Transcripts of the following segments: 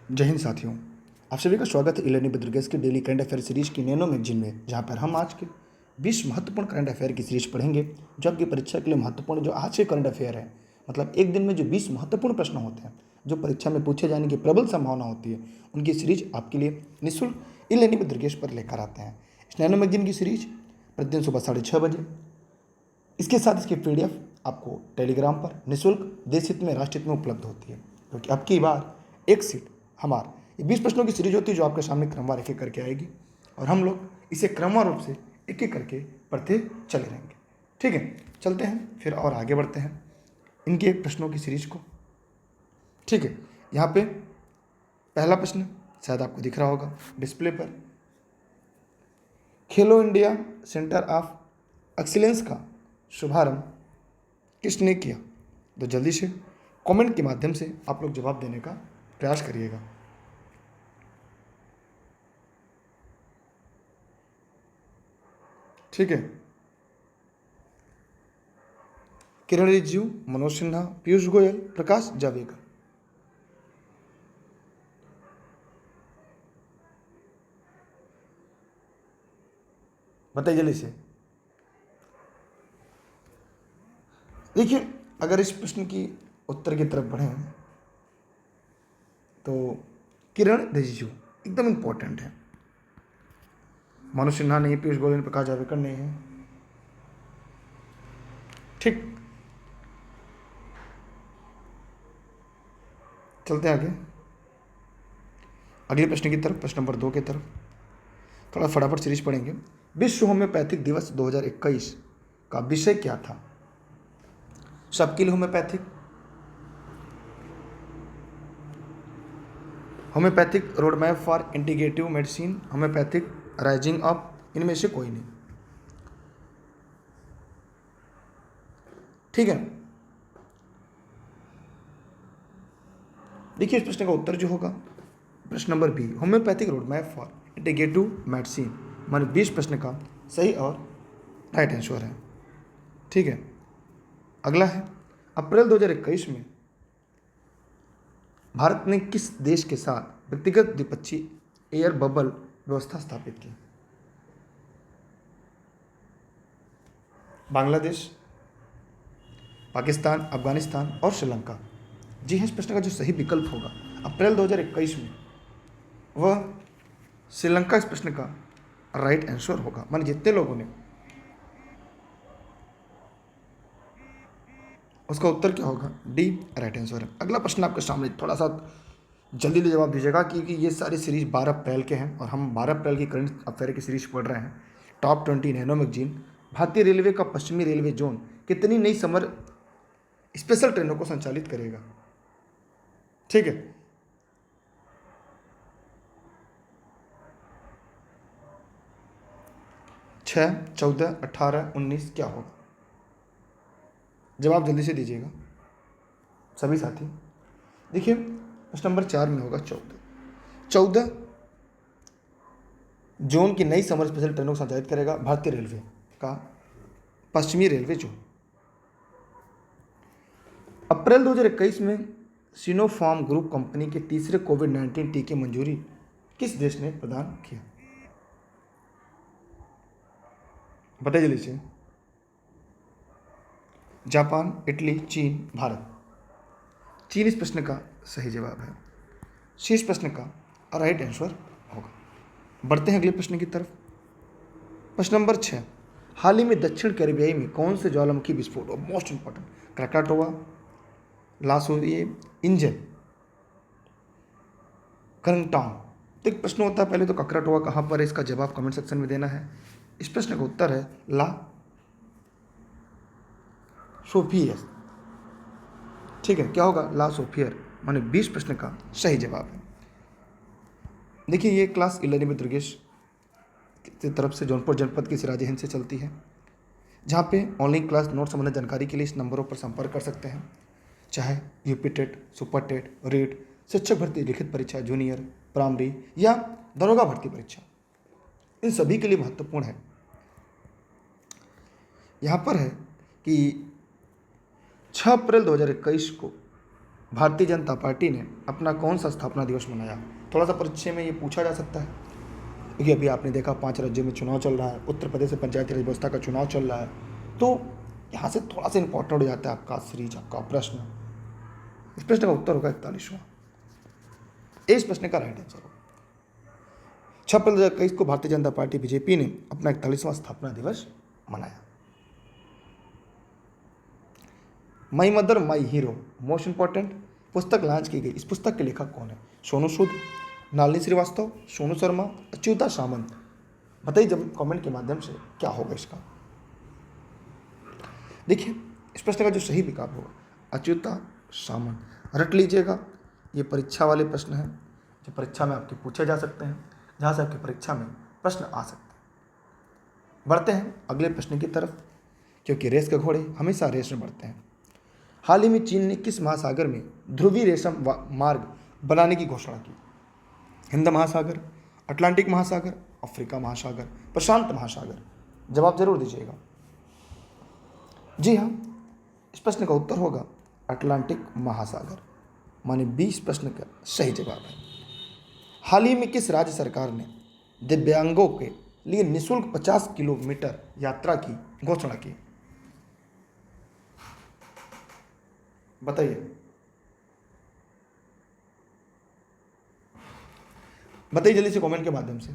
जय हिंद साथियों, आप सभी का स्वागत है इलेनी बद्रगेस की डेली करंट अफेयर सीरीज की नैनो मैगजीन में, जहां पर हम आज के 20 महत्वपूर्ण करंट अफेयर की सीरीज पढ़ेंगे जो आपकी परीक्षा के लिए महत्वपूर्ण जो आज के करंट अफेयर है। मतलब एक दिन में जो 20 महत्वपूर्ण प्रश्न होते हैं जो परीक्षा में पूछे जाने की प्रबल संभावना होती है, उनकी सीरीज आपके लिए निःशुल्क इलेनी बद्रगेस पर लेकर आते हैं। इस नैनो मैगजीन की सीरीज प्रतिदिन सुबह 6:30 बजे, इसके साथ इसकी पीडीएफ आपको टेलीग्राम पर निःशुल्क देश हित में राष्ट्र हित में उपलब्ध होती है, क्योंकि अब की बार एक सीट हमार ये 20 प्रश्नों की सीरीज होती है जो आपके सामने क्रमवार एक एक करके आएगी और हम लोग इसे क्रमवार रूप से एक एक करके पढ़ते चले रहेंगे। ठीक है, चलते हैं फिर और आगे बढ़ते हैं इनके प्रश्नों की सीरीज को। ठीक है, यहाँ पे पहला प्रश्न शायद आपको दिख रहा होगा डिस्प्ले पर। खेलो इंडिया सेंटर ऑफ एक्सीलेंस का शुभारंभ किसने किया? तो जल्दी से कमेंट के माध्यम से आप लोग जवाब देने का प्रयास करिएगा। ठीक है, किरण रिजिजू, मनोज सिन्हा, पीयूष गोयल, प्रकाश जावड़ेकर। बताइए जल्दी से। देखिए, अगर इस प्रश्न की उत्तर की तरफ बढ़ें तो किरण रिजिजू एकदम इंपॉर्टेंट है। मनोज सिन्हा नहीं, पीयूष गोयल, प्रकाश जावड़ेकर नहीं है। ठीक, चलते हैं आगे अगले प्रश्न की तरफ, प्रश्न नंबर 2 की तरफ। थोड़ा फटाफट सीरीज पढ़ेंगे। विश्व होम्योपैथिक दिवस 2021 का विषय क्या था? सबके लिए homeopathic, homeopathic road map for integrative medicine, homeopathic rising up, इनमें से कोई नहीं। ठीक है, देखिए इस प्रश्न का उत्तर जो होगा प्रश्न number B, homeopathic road map for integrative medicine, मान 20 प्रश्न का सही और राइट आंसर है। ठीक है, अगला है अप्रैल 2021 में भारत ने किस देश के साथ व्यक्तिगत द्विपक्षीय एयर बबल व्यवस्था स्थापित की? बांग्लादेश, पाकिस्तान, अफगानिस्तान और श्रीलंका। जी हाँ, इस प्रश्न का जो सही विकल्प होगा अप्रैल 2021 में वह श्रीलंका इस प्रश्न का राइट आंसर होगा। मान जितने लोगों ने उसका उत्तर क्या होगा? डी राइट आंसर है। अगला प्रश्न आपके सामने, थोड़ा सा जल्दी से जवाब दीजिएगा क्योंकि ये सारी सीरीज 12 अप्रैल के हैं और हम 12 अप्रैल की करंट अफेयर की सीरीज पढ़ रहे हैं। Top 20 nano magazine. भारतीय रेलवे का पश्चिमी रेलवे जोन कितनी नई समर स्पेशल ट्रेनों को संचालित करेगा? ठीक है, छः, 14, 18, 19 क्या होगा? जवाब जल्दी से दीजिएगा सभी साथी। देखिए प्रश्न नंबर 4 में होगा 14 जोन की नई समर स्पेशल ट्रेनों को संचालित करेगा भारतीय रेलवे का पश्चिमी रेलवे जोन। अप्रैल 2021 में सिनोफार्म ग्रुप कंपनी के तीसरे कोविड-19 टीके मंजूरी किस देश ने प्रदान किया? बताइए जल्दी से। जापान, इटली, चीन, भारत। चीन इस प्रश्न का सही जवाब है। शेष प्रश्न का राइट आंसर होगा। बढ़ते हैं अगले प्रश्न की तरफ। प्रश्न नंबर 6, हाल ही में दक्षिण कैरिबियाई में कौन से ज्वालामुखी विस्फोट, और मोस्ट इंपॉर्टेंट, क्राकाटोआ, लासोये, इंजन, करंगटांग। तो एक प्रश्न होता है पहले तो क्राकाटोआ कहाँ पर है, इसका जवाब कमेंट सेक्शन में देना है। इस प्रश्न का उत्तर है ला सोफियर। ठीक है, क्या होगा? ला सोफियर, माने 20 प्रश्न का सही जवाब है। देखिए ये क्लास इलेनी में दुर्गेश की तरफ से जौनपुर जनपद की सिराजे हिंद से चलती है, जहाँ पे ऑनलाइन क्लास नोट संबंधित जानकारी के लिए इस नंबरों पर संपर्क कर सकते हैं। चाहे यूपी टेट, सुपर टेट, रेट, शिक्षक भर्ती लिखित परीक्षा, जूनियर, प्राइमरी या दरोगा भर्ती परीक्षा, इन सभी के लिए महत्वपूर्ण है। यहाँ पर है कि 6 अप्रैल 2021 को भारतीय जनता पार्टी ने अपना कौन सा स्थापना दिवस मनाया? थोड़ा सा परीक्षा में ये पूछा जा सकता है, क्योंकि अभी आपने देखा 5 राज्यों में चुनाव चल रहा है, उत्तर प्रदेश में पंचायती राज व्यवस्था का चुनाव चल रहा है, तो यहाँ से थोड़ा सा इंपॉर्टेंट हो जाता है आपका सीरीज, आपका प्रश्न। इस प्रश्न का उत्तर होगा 41वां। इस प्रश्न का राइट आंसर होगा 6 अप्रैल 2021 को भारतीय जनता पार्टी बीजेपी ने अपना 41वां स्थापना दिवस मनाया। My mother my hero, most important पुस्तक लॉन्च की गई। इस पुस्तक के लेखक कौन है? सोनू सूद, नलिनी श्रीवास्तव, सोनू शर्मा, अच्युता सामंत। बताइए जब कमेंट के माध्यम से क्या होगा इसका। देखिए इस प्रश्न का जो सही विकल्प होगा अच्युता सामंत। रट लीजिएगा, ये परीक्षा वाले प्रश्न हैं जो परीक्षा में आपके पूछे जा सकते हैं, जहाँ से आपकी परीक्षा में प्रश्न आ सकते हैं। बढ़ते हैं अगले प्रश्न की तरफ, क्योंकि रेस के घोड़े हमेशा रेस में बढ़ते हैं। हाल ही में चीन ने किस महासागर में ध्रुवीय रेशम मार्ग बनाने की घोषणा की? हिंद महासागर, अटलांटिक महासागर, अफ्रीका महासागर, प्रशांत महासागर। जवाब जरूर दीजिएगा। जी हाँ, इस प्रश्न का उत्तर होगा अटलांटिक महासागर, माने 20 प्रश्न का सही जवाब है। हाल ही में किस राज्य सरकार ने दिव्यांगों के लिए निःशुल्क 50 किलोमीटर यात्रा की घोषणा की? बताइए बताइए जल्दी से कमेंट के माध्यम से।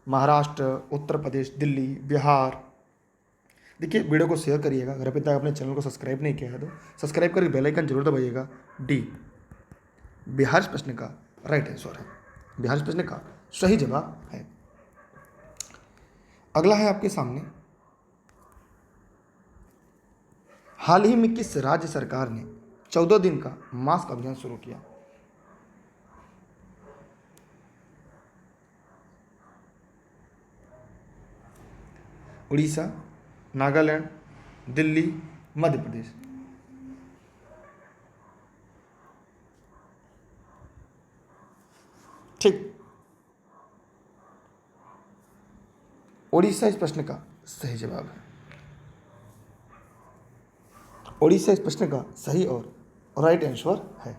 महाराष्ट्र, उत्तर प्रदेश, दिल्ली, बिहार। देखिए वीडियो को शेयर करिएगा, अगर अभी तक आपने चैनल को सब्सक्राइब नहीं किया है तो सब्सक्राइब करके बेल आइकन जरूर दबाइएगा। डी, बिहार इस प्रश्न का राइट आंसर है, बिहार इस प्रश्न का सही जवाब है। अगला है आपके सामने, हाल ही में किस राज्य सरकार ने 14 दिन का मास्क अभियान शुरू किया? उड़ीसा, नागालैंड, दिल्ली, मध्य प्रदेश। ठीक, उड़ीसा इस प्रश्न का सही जवाब है। उड़ीसा इस प्रश्न का सही और राइट आंसर है।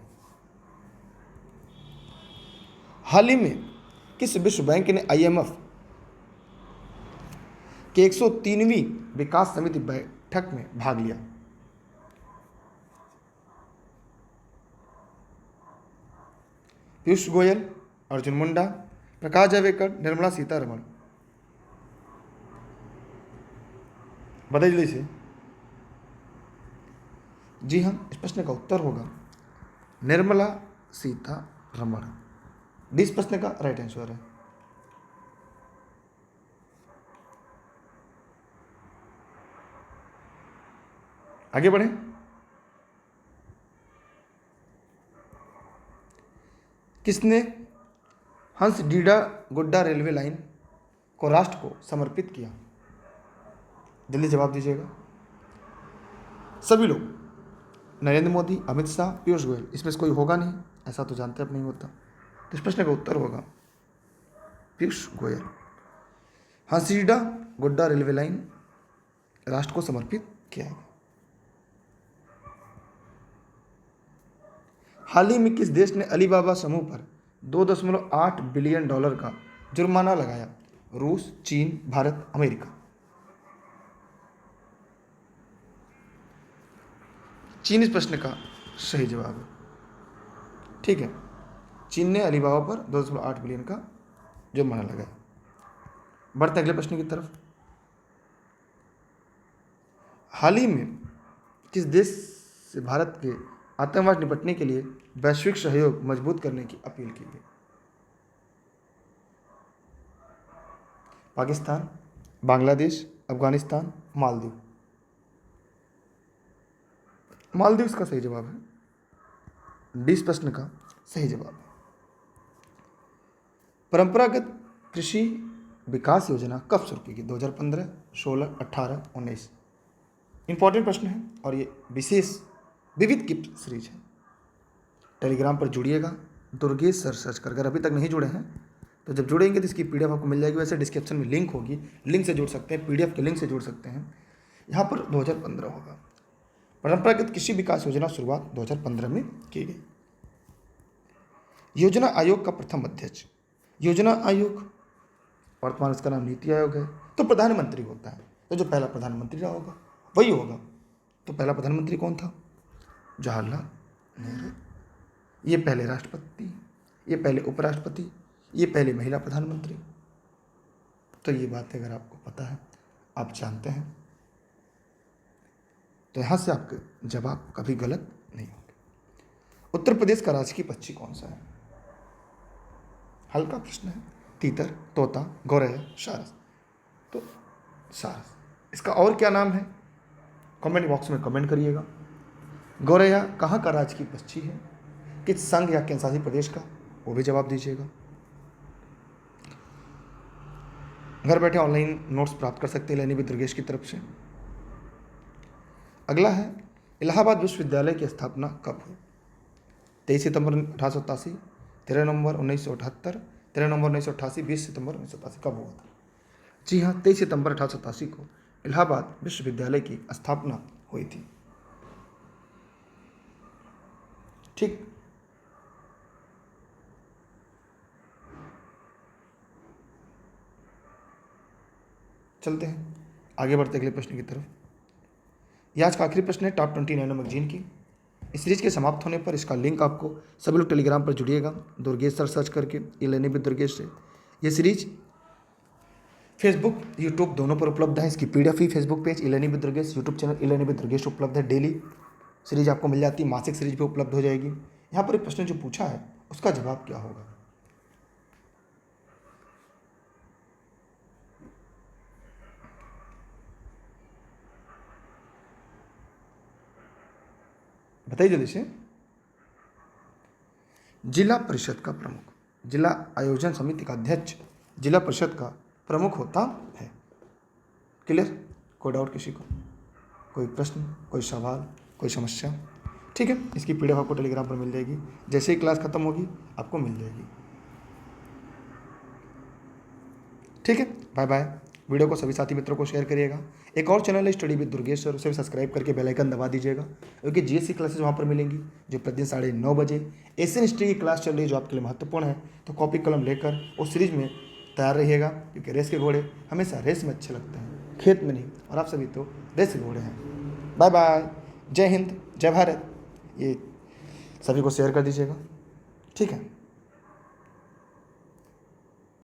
हाल ही में किस विश्व बैंक ने IMF के 103वीं विकास समिति बैठक में भाग लिया? पीयूष गोयल, अर्जुन मुंडा, प्रकाश जावड़ेकर, निर्मला सीतारमण। बताइए जल्दी से। जी हाँ, इस प्रश्न का उत्तर होगा निर्मला सीतारमण। डी इस प्रश्न का राइट आंसर है। आगे बढ़ें। किसने हंस डीडा गुड्डा रेलवे लाइन को राष्ट्र को समर्पित किया? जल्दी जवाब दीजिएगा सभी लोग। नरेंद्र मोदी, अमित शाह, पीयूष गोयल। इसमें से कोई होगा नहीं, ऐसा तो जानते अब नहीं होता। तो इस प्रश्न का उत्तर होगा पीयूष गोयल। हंसीडा गुड्डा रेलवे लाइन राष्ट्र को समर्पित किया है। हाल ही में किस देश ने अलीबाबा समूह पर $2.8 बिलियन का जुर्माना लगाया? रूस, चीन, भारत, अमेरिका। चीन इस प्रश्न का सही जवाब है। ठीक है, चीन ने अलीबाबा पर 2.8 बिलियन का जुर्माना लगाया। बढ़ते अगले प्रश्न की तरफ। हाल ही में किस देश से भारत के आतंकवाद निपटने के लिए वैश्विक सहयोग मजबूत करने की अपील की गई? पाकिस्तान, बांग्लादेश, अफगानिस्तान, मालदीव। मालदीव इसका सही जवाब है। डी इस प्रश्न का सही जवाब है। परंपरागत कृषि विकास योजना कब शुरू की गई? 2015, 16, 18, 19। इंपॉर्टेंट प्रश्न है और ये विशेष विविध की सीरीज है। टेलीग्राम पर जुड़िएगा, दुर्गेश सर सर्च कर। अगर अभी तक नहीं जुड़े हैं तो जब जुड़ेंगे तो इसकी PDF आपको मिल जाएगी। वैसे डिस्क्रिप्शन में लिंक होगी, लिंक से जुड़ सकते हैं, PDF के लिंक से जुड़ सकते हैं। यहाँ पर 2015 होगा। परंपरागत कृषि विकास योजना शुरुआत 2015 में की गई। योजना आयोग का प्रथम अध्यक्ष। योजना आयोग वर्तमान इसका नाम नीति आयोग है। तो प्रधानमंत्री होता है, तो जो पहला प्रधानमंत्री रहा होगा वही होगा। तो पहला प्रधानमंत्री कौन था? जवाहरलाल नेहरू। ये पहले राष्ट्रपति, ये पहले उपराष्ट्रपति, ये पहले महिला प्रधानमंत्री। तो ये बात अगर आपको पता है, आप जानते हैं, तो यहाँ से आपके जवाब कभी गलत नहीं होंगे। उत्तर प्रदेश का राजकीय पक्षी कौन सा है? हल्का प्रश्न है। तीतर, तोता, गौरैया, सारस। तो सारस। इसका और क्या नाम है? कमेंट बॉक्स में कमेंट करिएगा। गौरैया कहाँ का राजकीय पक्षी है? किस संघ या केंद्रशासित प्रदेश का? वो भी जवाब दीजिएगा। घर बैठे ऑनलाइन नोट्स प्राप्त कर सकते हैं लेनी दुर्गेश की तरफ से। अगला है, इलाहाबाद विश्वविद्यालय की स्थापना कब हुई? 23 सितंबर 1887, 13 नवंबर 1978, 13 नवंबर 1988, 20 सितंबर 1987। कब हुआ था? जी हाँ, 23 सितंबर 1887 को इलाहाबाद विश्वविद्यालय की स्थापना हुई थी। ठीक। चलते हैं आगे बढ़ते अगले प्रश्न की तरफ। यह आज का आखिरी प्रश्न है टॉप 20 नैनो मैगजीन की। इस सीरीज के समाप्त होने पर इसका लिंक आपको, सभी लोग टेलीग्राम पर जुड़िएगा, दुर्गेश सर सर्च करके, ये लेनी विद दुर्गेश से। ये सीरीज फेसबुक, यूट्यूब दोनों पर उपलब्ध है। इसकी पीडीएफ ही फेसबुक पेज इलेनी विद दुर्गेश, यूट्यूब चैनल इलेनी विद दुर्गेश उपलब्ध है। डेली सीरीज आपको मिल जाती है, मासिक सीरीज भी उपलब्ध हो जाएगी। यहाँ पर एक प्रश्न जो पूछा है उसका जवाब क्या होगा? बताइए जल्दी से। जिला परिषद का प्रमुख, जिला आयोजन समिति का अध्यक्ष जिला परिषद का प्रमुख होता है। क्लियर? कोई डाउट किसी को? कोई प्रश्न, कोई सवाल, कोई समस्या? ठीक है, इसकी पीडीएफ आपको टेलीग्राम पर मिल जाएगी। जैसे ही क्लास खत्म होगी आपको मिल जाएगी। ठीक है, बाय बाय। वीडियो को सभी साथी मित्रों को शेयर करिएगा। एक और चैनल है स्टडी विद दुर्गेश सर, उसे भी सब्सक्राइब करके बेल आइकन दबा दीजिएगा, क्योंकि जीएससी क्लासेस वहाँ पर मिलेंगी जो प्रतिदिन 9:30 बजे। एशियन हिस्ट्री की क्लास चल रही है जो आपके लिए महत्वपूर्ण है। तो कॉपी कलम लेकर उस सीरीज में तैयार रहिएगा, क्योंकि रेस के घोड़े हमेशा रेस में अच्छे लगते हैं, खेत में नहीं। और आप सभी तो रेस के घोड़े हैं। बाय बाय, जय हिंद, जय भारत। ये सभी को शेयर कर दीजिएगा। ठीक है।